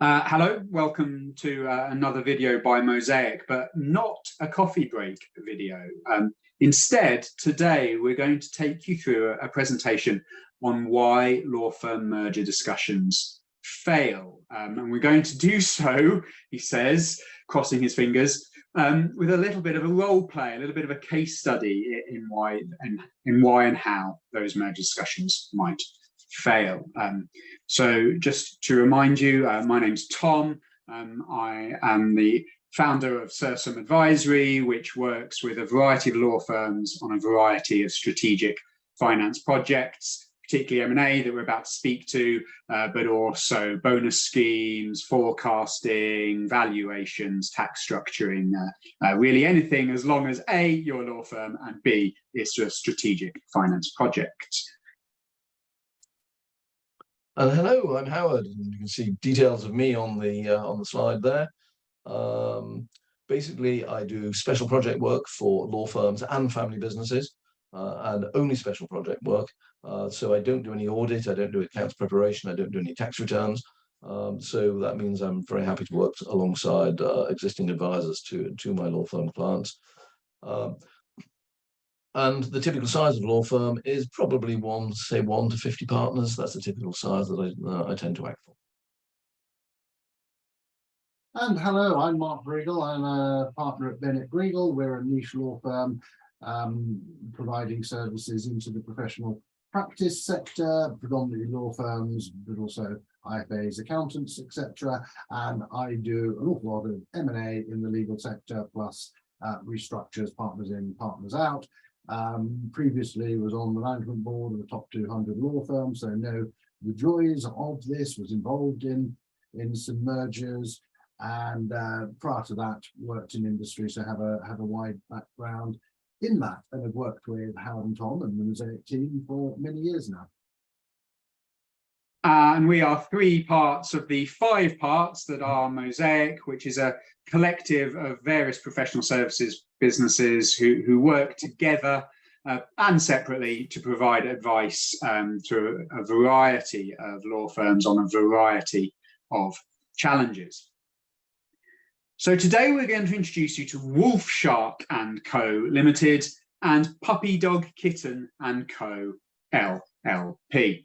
Hello, welcome to another video by Mosaic, but not a coffee break video. Instead, today we're going to take you through a presentation on why law firm merger discussions fail. And we're going to do so, he says, crossing his fingers, with a little bit of a role play, a little bit of a case study in why and how those merger discussions might fail. So just to remind you, my name's Tom. I am the founder of Sursum Advisory, which works with a variety of law firms on a variety of strategic finance projects, particularly M&A that we're about to speak to, but also bonus schemes, forecasting, valuations, tax structuring, really anything as long as A, you're a law firm, and B, it's a strategic finance project. Hello, I'm Howard, and you can see details of me on the slide there. Basically, I do special project work for law firms and family businesses, and only special project work. So I don't do any audit, I don't do accounts preparation, I don't do any tax returns. So that means I'm very happy to work alongside existing advisors to my law firm clients. And the typical size of a law firm is probably 1 to 50 partners. That's the typical size that I tend to act for. And hello, I'm Mark Briegel. I'm a partner at Bennett Briegel. We're a niche law firm providing services into the professional practice sector, predominantly law firms, but also IFAs, accountants, etc. And I do an awful lot of M&A in the legal sector, plus restructures, partners in, partners out. Previously was on the management board of the top 200 law firms, so know the joys of this, was involved in some mergers, and prior to that worked in industry, so have a wide background in that, and have worked with Howard and Tom and the Mosaic team for many years now. And we are 3 parts of the 5 parts that are Mosaic, which is a collective of various professional services businesses who work together and separately to provide advice to a variety of law firms on a variety of challenges. So today we're going to introduce you to Wolf Shark & Co. Limited and Puppy Dog Kitten & Co. LLP.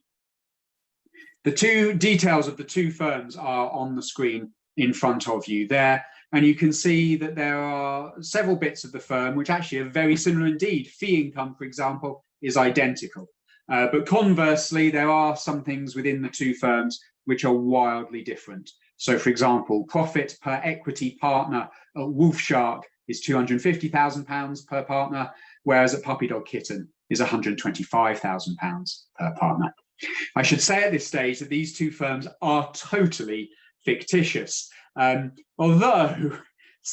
The 2 details of the 2 firms are on the screen in front of you there, and you can see that there are several bits of the firm which actually are very similar indeed. Fee income, for example, is identical. But conversely, there are some things within the 2 firms which are wildly different. So, for example, profit per equity partner at Wolf Shark is £250,000 per partner, whereas at Puppy Dog Kitten is £125,000 per partner. I should say at this stage that these 2 firms are totally fictitious, although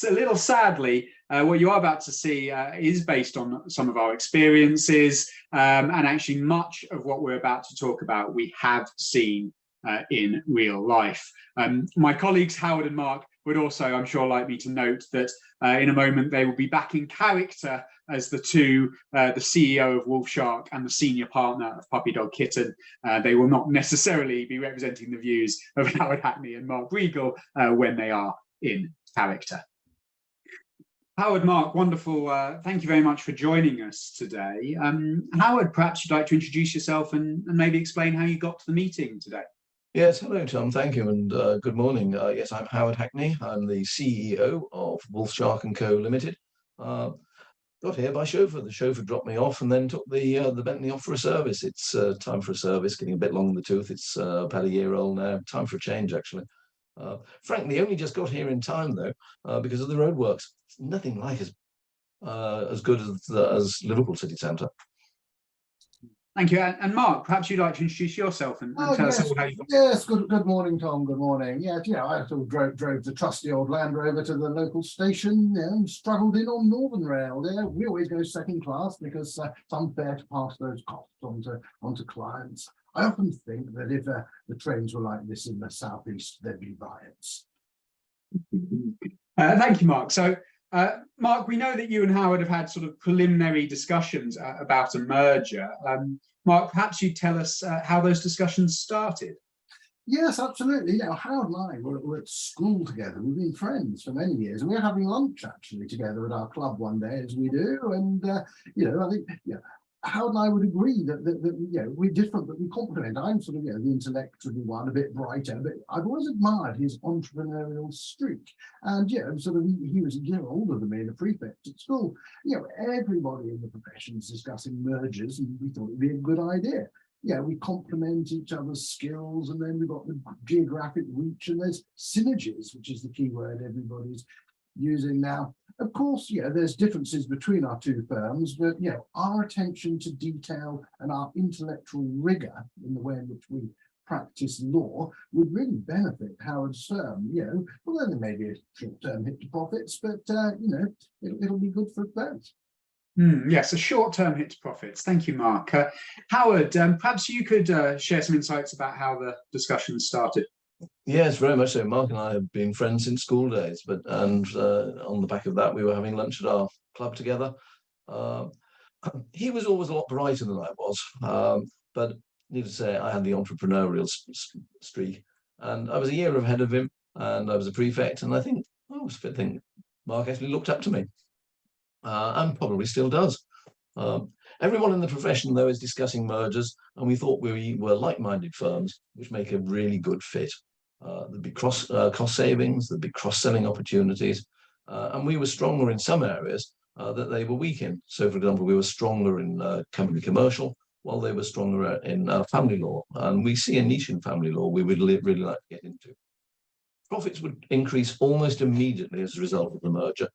a little sadly, what you are about to see is based on some of our experiences, and actually much of what we're about to talk about we have seen in real life. My colleagues Howard and Mark would also, I'm sure, like me to note that in a moment they will be back in character as the CEO of Wolf Shark and the senior partner of Puppy Dog Kitten. They will not necessarily be representing the views of Howard Hackney and Mark Briegel when they are in character. Howard, Mark, wonderful. Thank you very much for joining us today. Howard, perhaps you'd like to introduce yourself and maybe explain how you got to the meeting today. Yes, hello, Tom. Thank you, and good morning. Yes, I'm Howard Hackney. I'm the CEO of Wolf Shark & Co. Limited. Got here by chauffeur. The chauffeur dropped me off and then took the Bentley off for a service. It's time for a service, getting a bit long in the tooth. It's about a year old now. Time for a change, actually. Frankly, only just got here in time, though, because of the roadworks. It's nothing like as good as Liverpool city centre. Thank you. And Mark, perhaps you'd like to introduce yourself and tell us all how you got. Yes, good morning, Tom. Good morning. Yeah, I sort of drove the trusty old Land Rover to the local station and struggled in on Northern Rail. Yeah, we always go second class because it's unfair to pass those costs onto clients. I often think that if the trains were like this in the southeast, there'd be riots. Thank you, Mark. So, Mark, we know that you and Howard have had sort of preliminary discussions about a merger. Mark, perhaps you'd tell us how those discussions started. Yes, absolutely. You know, Howard and I were at school together. We've been friends for many years, and we were having lunch actually together at our club one day, as we do. And you know, I think Howard and I would agree that you know, we're different, but we complement. I'm sort of, you know, the intellectual one, a bit brighter, but I've always admired his entrepreneurial streak. And you know, sort of, he was a year older than me and a prefect at school. You know, everybody in the profession is discussing mergers, and we thought it'd be a good idea. Yeah, we complement each other's skills, and then we've got the geographic reach, and there's synergies, which is the key word everybody's using now. Of course, yeah, there's differences between our two firms, but you know, our attention to detail and our intellectual rigor in the way in which we practice law would really benefit Howard's firm. You know, well, then there may be a short-term hit to profits, but you know, it'll be good for both. Yes, a short-term hit to profits. Thank you, Mark. Howard, perhaps you could share some insights about how the discussion started. Yes, very much so. Mark and I have been friends since school days, and on the back of that, we were having lunch at our club together. He was always a lot brighter than I was, but needless to say, I had the entrepreneurial streak, and I was a year ahead of him, and I was a prefect, and I think Mark actually looked up to me, and probably still does. Everyone in the profession, though, is discussing mergers, and we thought we were like-minded firms, which make a really good fit. There'd be cost savings, there'd be cross-selling opportunities, and we were stronger in some areas that they were weak in. So, for example, we were stronger in company commercial, while they were stronger in family law, and we see a niche in family law we would really like to get into. Profits would increase almost immediately as a result of the merger.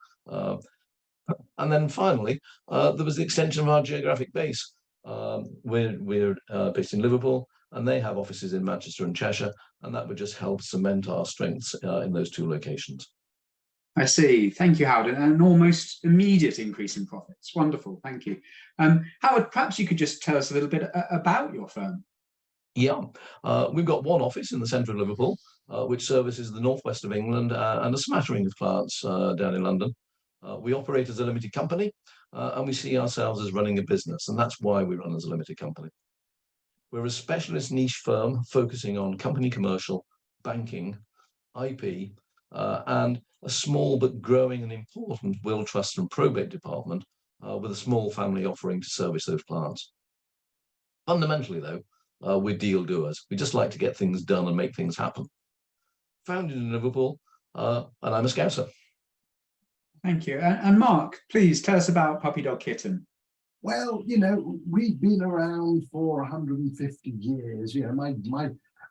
And then finally, there was the extension of our geographic base. We're based in Liverpool, and they have offices in Manchester and Cheshire, and that would just help cement our strengths in those two locations. I see. Thank you, Howard. An almost immediate increase in profits. Wonderful. Thank you. Howard, perhaps you could just tell us a little bit about your firm. Yeah, we've got one office in the centre of Liverpool, which services the northwest of England and a smattering of clients down in London. We operate as a limited company, and we see ourselves as running a business, and that's why we run as a limited company. We're a specialist niche firm focusing on company commercial, banking, IP, and a small but growing and important will, trust and probate department with a small family offering to service those clients. Fundamentally, though, we're deal doers. We just like to get things done and make things happen. Founded in Liverpool, and I'm a Scouser. Thank you. And Mark, please tell us about Puppy Dog Kitten. Well, you know, we've been around for 150 years. You know,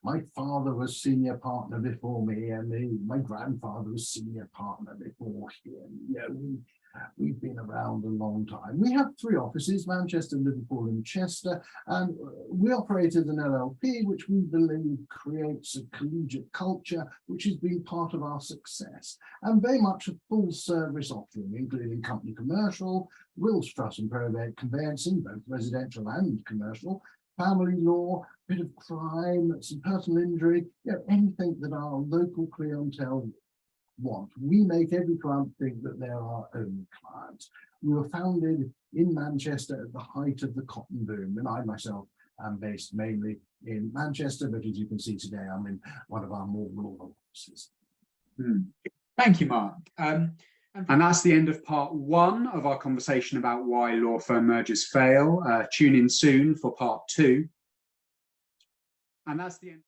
my father was senior partner before me, and my grandfather was senior partner before him. You know, we've been around a long time. We have 3 offices, Manchester, Liverpool, and Chester, and we operate as an LLP, which we believe creates a collegiate culture, which has been part of our success, and very much a full service offering, including company commercial, wills, trust and probate conveyancing, both residential and commercial, family law, bit of crime, some personal injury, you know, anything that our local clientele want. We make every client think that they're our own clients. We were founded in Manchester at the height of the cotton boom, and I myself am based mainly in Manchester, but as you can see today, I'm in one of our more rural offices. Thank you, Mark. And that's the end of part 1 of our conversation about why law firm mergers fail. Tune in soon for part 2. And that's the end.